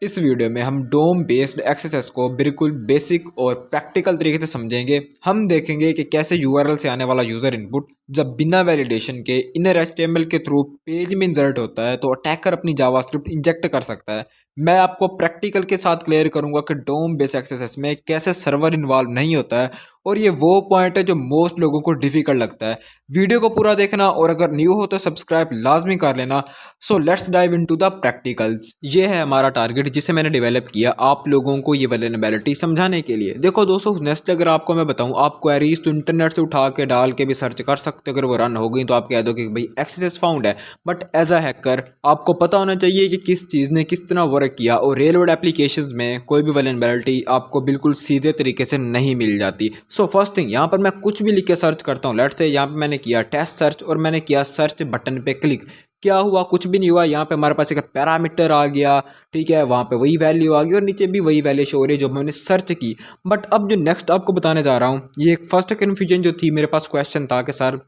इस वीडियो में हम डोम बेस्ड एक्सेस को बिल्कुल बेसिक और प्रैक्टिकल तरीके से समझेंगे। हम देखेंगे कि कैसे यूआरएल से आने वाला यूज़र इनपुट जब बिना वैलिडेशन के इनर एचटीएमएल के थ्रू पेज में इंसर्ट होता है तो अटैकर अपनी जावास्क्रिप्ट इंजेक्ट कर सकता है। मैं आपको प्रैक्टिकल के साथ क्लियर करूंगा कि डोम बेस्ड एक्सेस में कैसे सर्वर इन्वॉल्व नहीं होता है, और ये वो पॉइंट है जो मोस्ट लोगों को डिफिकल्ट लगता है। वीडियो को पूरा देखना और अगर न्यू हो तो सब्सक्राइब लाजमी कर लेना। So let's dive into the practicals. ये है हमारा टारगेट जिसे मैंने डेवलप किया आप लोगों को ये वल्नरेबिलिटी समझाने के लिए। देखो दोस्तों, नेक्स्ट अगर आपको मैं बताऊं, आप क्वेरीज तो इंटरनेट से उठा के डाल के भी सर्च कर सकते हो। अगर वो रन हो गई तो आप कह दो कि भाई एक्सेस फाउंड है, बट एज अ हैकर आपको पता होना चाहिए कि किस चीज़ ने किस तरह वर्क किया। और रियल वर्ल्ड एप्लीकेशंस में कोई भी वल्नरेबिलिटी आपको बिल्कुल सीधे तरीके से नहीं मिल जाती। सो फर्स्ट थिंग, यहाँ पर मैं कुछ भी लिख के सर्च करता हूँ। लेट्स से यहाँ पे मैंने किया टेस्ट सर्च और मैंने किया सर्च बटन पे क्लिक। क्या हुआ? कुछ भी नहीं हुआ। यहाँ पे हमारे पास एक पैरामीटर आ गया, ठीक है, वहाँ पे वही वैल्यू आ गई और नीचे भी वही वैल्यू शो हो रही है जो मैंने सर्च की। बट अब जो नेक्स्ट आपको बताने जा रहा हूँ, ये एक फर्स्ट कन्फ्यूजन जो थी, मेरे पास क्वेश्चन था कि सर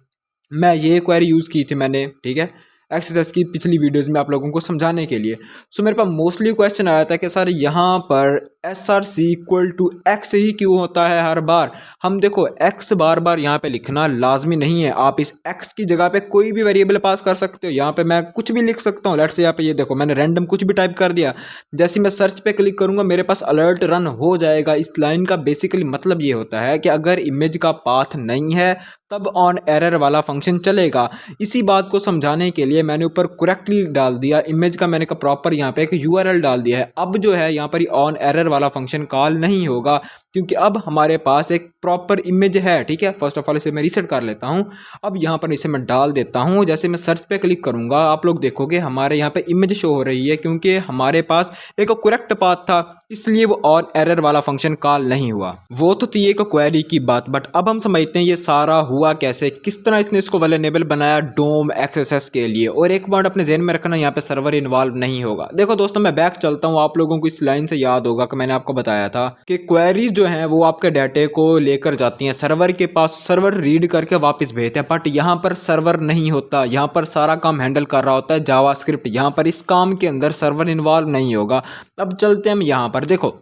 मैं ये क्वेरी यूज़ की थी मैंने, ठीक है, एक्सेस की पिछली वीडियोस में आप लोगों को समझाने के लिए। सो मेरे पास मोस्टली क्वेश्चन आया था कि सर यहाँ पर S R C equal to X ही क्यों होता है हर बार। हम देखो, एक्स बार बार यहाँ पे लिखना लाजमी नहीं है। आप इस एक्स की जगह पे कोई भी वेरिएबल पास कर सकते हो। यहाँ पे मैं कुछ भी लिख सकता हूँ। लेट्स से यहाँ पे ये देखो, मैंने रैंडम कुछ भी टाइप कर दिया। जैसे मैं सर्च पे क्लिक करूंगा मेरे पास अलर्ट रन हो जाएगा। इस लाइन का बेसिकली मतलब ये होता है कि अगर इमेज का पाथ नहीं है तब ऑन एरर वाला फंक्शन चलेगा। इसी बात को समझाने के लिए मैंने ऊपर करेक्टली डाल दिया इमेज का, मैंने कहा प्रॉपर यहाँ पे एक यूआरएल डाल दिया है। अब जो है यहाँ पर ऑन एरर वाला फंक्शन कॉल नहीं होगा क्योंकि अब हमारे पास एक प्रॉपर इमेज है। ठीक है, फर्स्ट ऑफ ऑल इसे मैं रीसेट कर लेता हूँ। अब यहाँ पर इसे मैं डाल देता हूँ। जैसे मैं सर्च पे क्लिक करूंगा आप लोग देखोगे हमारे यहाँ पे इमेज शो हो रही है क्योंकि हमारे पास एक करेक्ट पाथ था, इसलिए वो ऑन एरर वाला फंक्शन कॉल नहीं हुआ। वो तो थी एक क्वेरी की बात, बट अब हम समझते हैं ये सारा हुआ कैसे, किस तरह इसने इसको वल्नरेबल बनाया डोम एक्सेस के लिए। और एक पॉइंट अपने ध्यान में रखना, यहाँ पे सर्वर इन्वॉल्व नहीं होगा। देखो दोस्तों, मैं बैक चलता हूँ। आप लोगों को इस लाइन से याद होगा कि मैंने आपको बताया था कि क्वेरीज जो हैं वो आपके डाटे को लेकर जाती हैं सर्वर के पास, सर्वर रीड करके वापस भेजते हैं। बट यहाँ पर सर्वर नहीं होता, यहाँ पर सारा काम हैंडल कर रहा होता है जावास्क्रिप्ट। यहाँ पर इस काम के अंदर सर्वर इन्वॉल्व नहीं होगा। अब चलते हैं हम यहाँ पर। देखो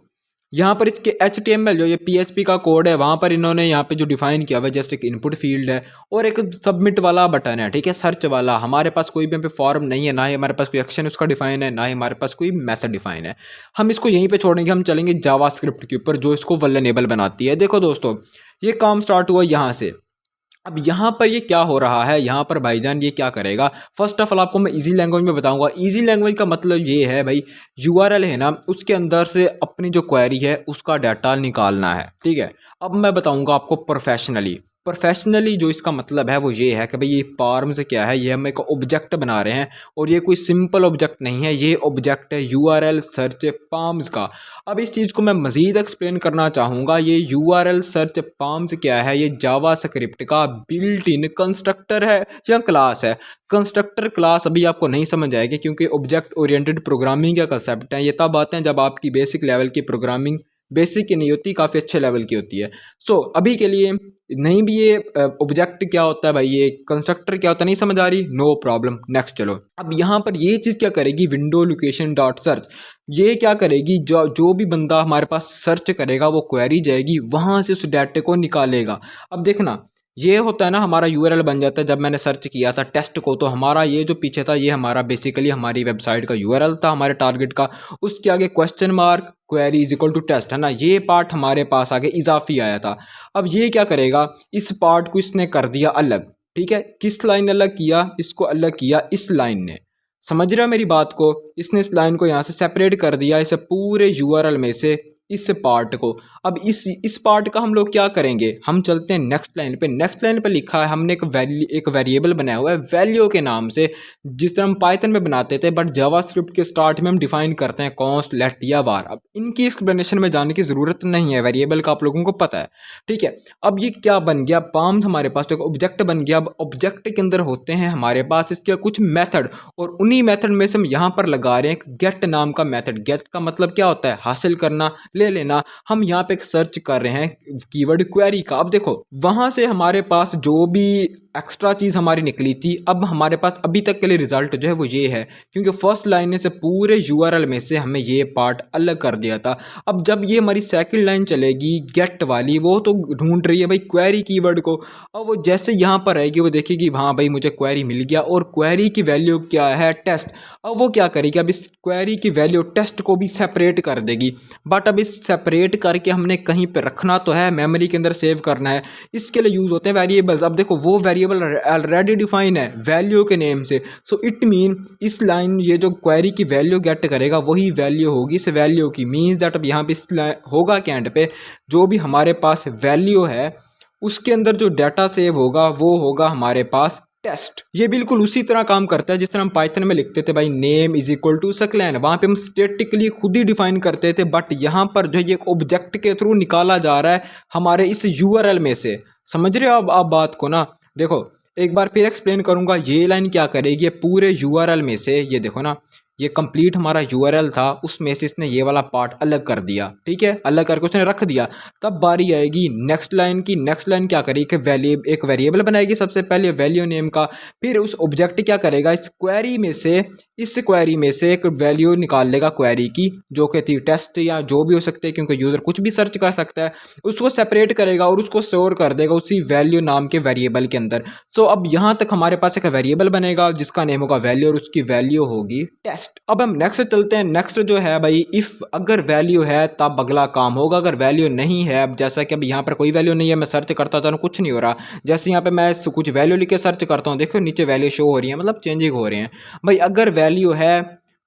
यहाँ पर इसके HTML जो ये PHP का कोड है, वहाँ पर इन्होंने यहाँ पे जो डिफाइन किया हुआ है जस्ट एक इनपुट फील्ड है और एक सबमिट वाला बटन है, ठीक है, सर्च वाला। हमारे पास कोई भी यहाँ पे फॉर्म नहीं है, ना ही हमारे पास कोई एक्शन उसका डिफाइन है, ना ही हमारे पास कोई मेथड डिफाइन है। हम इसको यहीं पे छोड़ेंगे, हम चलेंगे जावास्क्रिप्ट के ऊपर जो इसको वल्नरेबल बनाती है। देखो दोस्तों, ये काम स्टार्ट हुआ यहाँ से। अब यहाँ पर ये क्या हो रहा है, यहाँ पर भाईजान ये क्या करेगा। फर्स्ट ऑफ ऑल आपको मैं इजी लैंग्वेज में बताऊंगा। इजी लैंग्वेज का मतलब ये है भाई, यूआरएल है ना, उसके अंदर से अपनी जो क्वेरी है उसका डाटा निकालना है, ठीक है। अब मैं बताऊंगा आपको प्रोफेशनली जो इसका मतलब है वो ये है कि भाई ये पार्म्स क्या है, ये हम एक ऑब्जेक्ट बना रहे हैं और ये कोई सिंपल ऑब्जेक्ट नहीं है, ये ऑब्जेक्ट है यूआरएल सर्च पार्म्स का। अब इस चीज़ को मैं मज़ीद एक्सप्लेन करना चाहूँगा। ये यूआरएल सर्च पार्म्स क्या है, ये जावास्क्रिप्ट का बिल्ट इन कंस्ट्रक्टर है या क्लास है। कंस्ट्रक्टर क्लास अभी आपको नहीं समझ आएगी क्योंकि ऑब्जेक्ट ओरिएंटेड प्रोग्रामिंग का कंसेप्ट है। ये तब आते हैं जब आपकी बेसिक लेवल की प्रोग्रामिंग बेसिक की नहीं होती, काफ़ी अच्छे लेवल की होती है। सो अभी के लिए नहीं भी ये ऑब्जेक्ट क्या होता है भाई, ये कंस्ट्रक्टर क्या होता है नहीं समझ आ रही, नो प्रॉब्लम, नेक्स्ट चलो। अब यहाँ पर ये चीज़ क्या करेगी, विंडो लोकेशन डॉट सर्च, ये क्या करेगी, जो भी बंदा हमारे पास सर्च करेगा वो क्वेरी जाएगी, वहाँ से उस डाटे को निकालेगा। अब देखना, ये होता है ना, हमारा यूआरएल बन जाता है। जब मैंने सर्च किया था टेस्ट को तो हमारा ये जो पीछे था ये हमारा बेसिकली हमारी वेबसाइट का यूआरएल था हमारे टारगेट का। उसके आगे question mark query is equal to test है ना, ये पार्ट हमारे पास आगे इजाफी आया था। अब ये क्या करेगा, इस पार्ट को इसने कर दिया अलग, ठीक है। किस लाइन अलग किया, इसको अलग किया इस लाइन ने, समझ रहा मेरी बात को। इसने इस लाइन को यहाँ से सेपरेट कर दिया इसे पूरे यूआरएल में से, इस पार्ट को। अब इस पार्ट का हम लोग क्या करेंगे, हम चलते हैं नेक्स्ट लाइन पे। नेक्स्ट लाइन पे लिखा है हमने एक वेरिएबल बनाया हुआ है वैल्यू के नाम से, जिस तरह हम पाइथन में बनाते थे, बट जावास्क्रिप्ट के स्टार्ट में हम डिफाइन करते हैं कॉन्स्ट लेट या वार। अब इनकी एक्सप्लेनेशन में जाने की जरूरत नहीं है, वेरिएबल का आप लोगों को पता है, ठीक है। अब ये क्या बन गया, पाम्स हमारे पास तो एक ऑब्जेक्ट बन गया। अब ऑब्जेक्ट के अंदर होते हैं हमारे पास इसके कुछ मेथड, और उन्हीं मेथड में से हम यहाँ पर लगा रहे हैं गेट नाम का मेथड। गेट का मतलब क्या होता है, हासिल करना, ले लेना। हम यहाँ पे एक सर्च कर रहे हैं कीवर्ड क्वेरी का। अब देखो, वहां से हमारे पास जो भी एक्स्ट्रा चीज़ हमारी निकली थी। अब हमारे पास अभी तक के लिए रिजल्ट जो है वो ये है, क्योंकि फर्स्ट लाइन में से पूरे यूआरएल में से हमें ये पार्ट अलग कर दिया था। अब जब ये हमारी सेकंड लाइन चलेगी गेट वाली, वो तो ढूंढ रही है भाई क्वेरी कीवर्ड को। अब वो जैसे यहाँ पर आएगी वो देखेगी हाँ भाई मुझे क्वेरी मिल गया और क्वेरी की वैल्यू क्या है, टेस्ट। अब वो क्या करेगी, अब इस क्वेरी की वैल्यू टेस्ट को भी सेपरेट कर देगी। बट अब इस सेपरेट करके हमने कहीं पे रखना तो है, मेमोरी के अंदर सेव करना है, इसके लिए यूज़ होते हैं वेरिएबल्स। अब देखो वो वेरिएबल ऑलरेडी डिफाइन है वैल्यू के नेम से, सो इट मीन इस लाइन ये जो क्वेरी की वैल्यू गेट करेगा वही वैल्यू होगी इस वैल्यू की। मीन्स दैट अब यहाँ पे इस होगा क्या एंड पे, जो भी हमारे पास वैल्यू है उसके अंदर जो डाटा सेव होगा वो होगा हमारे पास टेस्ट। ये बिल्कुल उसी तरह काम करता है जिस तरह हम पाइथन में लिखते थे भाई name is equal to Saqlain, वहां पे हम स्टेटिकली खुद ही डिफाइन करते थे, बट यहाँ पर जो है एक ऑब्जेक्ट के थ्रू निकाला जा रहा है हमारे इस यूआरएल में से। समझ रहे हो अब आप बात को ना। देखो एक बार फिर एक्सप्लेन करूंगा, ये लाइन क्या करेगी, पूरे यूआरएल में से ये देखो ना, ये कंप्लीट हमारा यूआरएल था उसमें से इसने ये वाला पार्ट अलग कर दिया, ठीक है, अलग करके उसने रख दिया। तब बारी आएगी नेक्स्ट लाइन की। नेक्स्ट लाइन क्या करेगी कि एक वेरिएबल बनाएगी सबसे पहले वैल्यू नेम का, फिर उस ऑब्जेक्ट क्या करेगा इस क्वेरी में से एक वैल्यू निकाल लेगा क्वेरी की, जो कि थी टेस्ट या जो भी हो सकते हैं, क्योंकि यूज़र कुछ भी सर्च कर सकता है, उसको सेपरेट करेगा और उसको स्टोर कर देगा उसी वैल्यू नाम के वेरिएबल के अंदर। सो अब यहाँ तक हमारे पास एक वेरिएबल बनेगा जिसका नेम होगा वैल्यू और उसकी वैल्यू होगी टेस्ट। अब हम नेक्स्ट चलते हैं। नेक्स्ट जो है भाई इफ अगर वैल्यू है तब अगला काम होगा, अगर वैल्यू नहीं है, अब जैसा कि अब यहाँ पर कोई वैल्यू नहीं है, मैं सर्च करता था कुछ नहीं हो रहा, जैसे यहाँ पे मैं कुछ वैल्यू लिख के सर्च करता हूँ, देखो नीचे वैल्यू शो हो रही है, मतलब चेंजिंग हो रहे हैं। भाई अगर वैल्यू है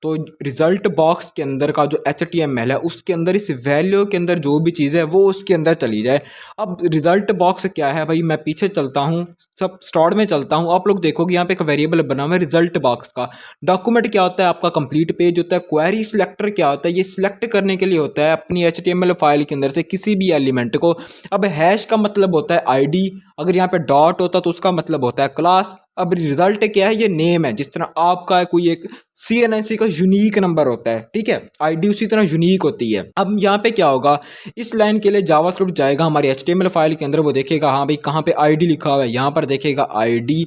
तो रिजल्ट बॉक्स के अंदर का जो HTML है उसके अंदर इस वैल्यू के अंदर जो भी चीज़ है वो उसके अंदर चली जाए। अब रिजल्ट बॉक्स क्या है भाई, मैं पीछे चलता हूँ, सब स्टार्ट में चलता हूँ, आप लोग देखोगे यहाँ पे एक वेरिएबल बना हुआ है रिजल्ट बॉक्स का। डॉक्यूमेंट क्या होता है आपका, कंप्लीट पेज होता है। क्वेरी सिलेक्टर क्या होता है, ये सिलेक्ट करने के लिए होता है अपनी HTML फाइल के अंदर से किसी भी एलिमेंट को। अब हैश का मतलब होता है ID, अगर यहाँ पे डॉट होता तो उसका मतलब होता है क्लास। अब रिजल्ट क्या है, ये नेम है, जिस तरह आपका कोई एक CNIC का यूनिक नंबर होता है, ठीक है, आईडी उसी तरह यूनिक होती है। अब यहाँ पे क्या होगा, इस लाइन के लिए जावास्क्रिप्ट जाएगा हमारी HTML फाइल के अंदर, वो देखेगा हाँ भाई कहाँ पे आईडी लिखा हुआ है, यहाँ पर देखेगा आईडी,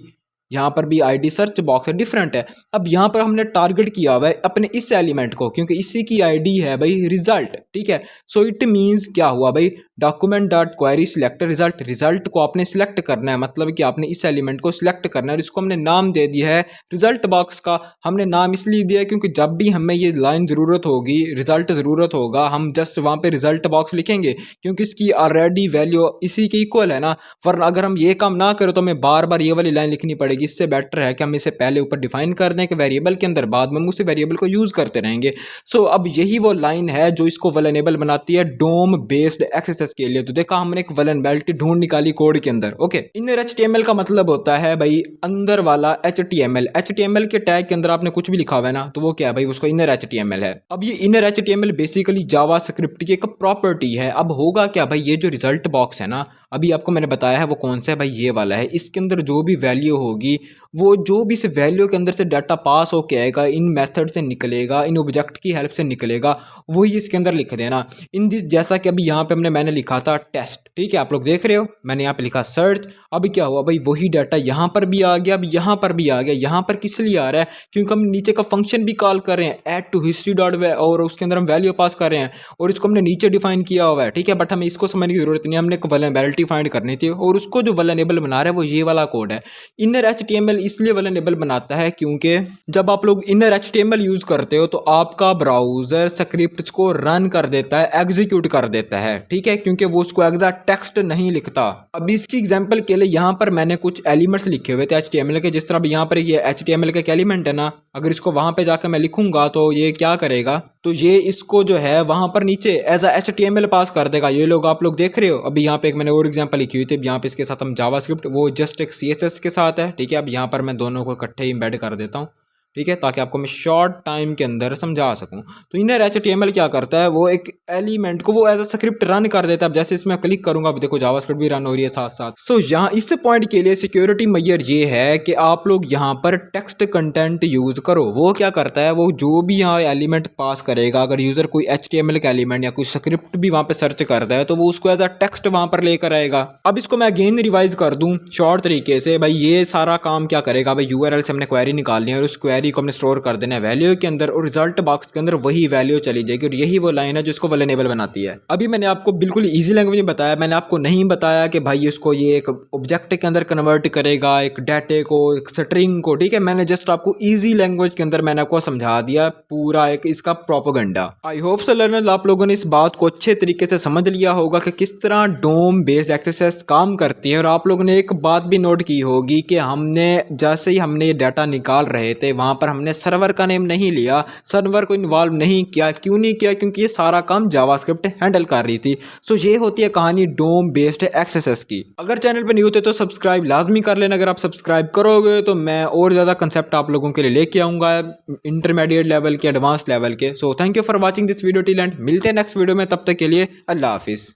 यहाँ पर भी आईडी सर्च बॉक्स है डिफरेंट है। अब यहाँ पर हमने टारगेट किया हुआ है अपने इस एलिमेंट को, क्योंकि इसी की आईडी है भाई रिजल्ट, ठीक है। सो इट मीन्स क्या हुआ भाई, document dot query select result, result को आपने सिलेक्ट करना है, मतलब कि आपने इस एलिमेंट को सिलेक्ट करना है और इसको हमने नाम दे दिया है रिजल्ट बॉक्स का। हमने नाम इसलिए दिया है क्योंकि जब भी हमें ये लाइन ज़रूरत होगी, रिजल्ट ज़रूरत होगा, हम जस्ट वहाँ पे रिजल्ट बॉक्स लिखेंगे, क्योंकि इसकी ऑलरेडी वैल्यू इसी के इक्वल है ना। वरना अगर हम ये काम ना करें तो हमें बार बार ये वाली लाइन लिखनी पड़ेगी। इससे बेटर है कि हम इसे पहले ऊपर डिफाइन कर दें कि वेरिएबल के अंदर, बाद में हम उसी वेरिएबल को यूज़ करते रहेंगे। सो अब यही वो लाइन है जो इसको वल्नरेबल बनाती है डोम बेस्ड एक्सेस के लिए। तो देखा हमने एक वल्नरेबिलिटी ढूंढ निकाली कोड के अंदर। ओके, इनर HTML का मतलब होता है भाई अंदर वाला HTML। HTML के टैग के अंदर आपने कुछ भी लिखा हुआ है ना, तो वो क्या है भाई, उसको इनर HTML है। अब ये इनर HTML बेसिकली जावास्क्रिप्ट की एक प्रॉपर्टी है। अब होगा क्या भाई, ये जो रिजल्ट बॉक्स है ना, अभी आपको मैंने बताया है वो कौन सा है भाई, ये वाला है। इसके अंदर जो भी वैल्यू होगी, वो जो भी इस वैल्यू के अंदर से डाटा पास होके आएगा, इन मेथड से निकलेगा, इन ऑब्जेक्ट की हेल्प से निकलेगा, वही इसके अंदर लिख देना इन दिस। जैसा कि अभी यहाँ पे मैंने लिखा था टेस्ट, ठीक है, आप लोग देख रहे हो, मैंने यहाँ पे लिखा सर्च। अभी क्या हुआ भाई, वही डाटा यहाँ पर भी आ गया, अब यहाँ पर भी आ गया। यहाँ पर किस लिए आ रहा है, क्योंकि हम नीचे का फंक्शन भी कॉल कर रहे हैं ऐड टू हिस्ट्री डॉट, और उसके अंदर हम वैल्यू पास कर रहे हैं और इसको हमने नीचे डिफाइन किया हुआ है, ठीक है। बट हमें इसको समझने की जरूरत नहीं, हमने एक वल्नरेबिलिटी फाइंड करनी थी और उसको जो वल्नरेबल बना रहा है वो ये वाला कोड है। इनर HTML इसलिए वल्नरेबल बनाता है क्योंकि जब आप लोग इनर HTML यूज करते हो तो आपका ब्राउजर स्क्रिप्ट्स को रन कर देता है, एग्जीक्यूट कर देता है, ठीक है, क्योंकि वो उसको एग्जैक्ट टेक्स्ट नहीं लिखता। अब इसकी एग्जांपल के लिए यहाँ पर मैंने कुछ एलिमेंट्स लिखे हुए थे HTML के, जिस तरह यहाँ पर ये HTML का एक एलिमेंट है ना, अगर इसको वहां पे जाकर मैं लिखूंगा तो ये क्या करेगा, तो ये इसको जो है वहां पर नीचे एज अ HTML पास कर देगा। ये लोग आप लोग देख रहे हो, अभी यहाँ पे एक मैंने और एग्जांपल लिखी हुई थी, यहाँ पे इसके साथ हम जावास्क्रिप्ट, वो जस्ट एक CSS के साथ है, ठीक है। अब यहाँ पर मैं दोनों को इकट्ठे इंबेड कर देता हूँ, ठीक है, ताकि आपको मैं शॉर्ट टाइम के अंदर समझा सकूं। तो इनर एचटीएमएल क्या करता है, वो एक एलिमेंट को वो एज अ स्क्रिप्ट रन कर देता है। अब जैसे इसमें क्लिक करूंगा, अब देखो जावास्क्रिप्ट भी रन हो रही है साथ साथ। सो यहाँ इस पॉइंट के लिए सिक्योरिटी मेजर ये है कि आप लोग यहाँ पर टेक्स्ट कंटेंट यूज करो। वो क्या करता है, वो जो भी यहाँ एलिमेंट पास करेगा, अगर यूजर कोई एचटीएमएल का एलिमेंट या कोई स्क्रिप्ट भी वहां पे सर्च करता है तो वो उसको एज अ टेक्स्ट वहां पर लेकर आएगा। अब इसको मैं अगेन रिवाइज कर दूं शॉर्ट तरीके से। भाई ये सारा काम क्या करेगा, भाई यूआरएल से हमने क्वेरी निकालनी है और उस क्वेरी को हमने स्टोर कर देना है वैल्यू के अंदर, और रिजल्ट बॉक्स के अंदर वही वैल्यू चली जाएगी, और यही वो लाइन है जो इसको वल्नरेबल बनाती है। अभी मैंने आपको बिल्कुल ईजी लैंग्वेज में बताया, मैंने आपको नहीं बताया कि भाई इसको ये एक ऑब्जेक्ट के अंदर कन्वर्ट करेगा, एक डाटे को, एक स्ट्रिंग को। ठीक है, मैंने जस्ट आपको ईजी लैंग्वेज के अंदर मैंने आपको समझा दिया पूरा एक इसका propaganda. I hope so learners आप लोगों ने इस बात को अच्छे तरीके से समझ लिया होगा कि किस तरह डोम बेस्ड एक्सेस काम करती है। और आप लोगों ने एक बात भी नोट की होगी कि हमने जैसे ही हमने ये डाटा निकाल रहे थे वहां पर हमने सर्वर का नेम नहीं लिया, सर्वर को इन्वॉल्व नहीं किया। क्यों नहीं किया, क्योंकि ये सारा काम जावास्क्रिप्ट हैंडल कर रही थी। सो ये होती है कहानी डोम बेस्ड एक्सेस की। अगर चैनल पर न्यू थे तो सब्सक्राइब लाजमी कर लेना। अगर आप सब्सक्राइब करोगे तो मैं और ज़्यादा कंसेप्ट आप लोगों के लिए लेके आऊँगा, इंटरमीडिएट लेवल के, एडवांस लेवल के। So thank you for watching this video till and. मिलते हैं नेक्स्ट वीडियो में, तब तक के लिए अल्लाह हाफिज़।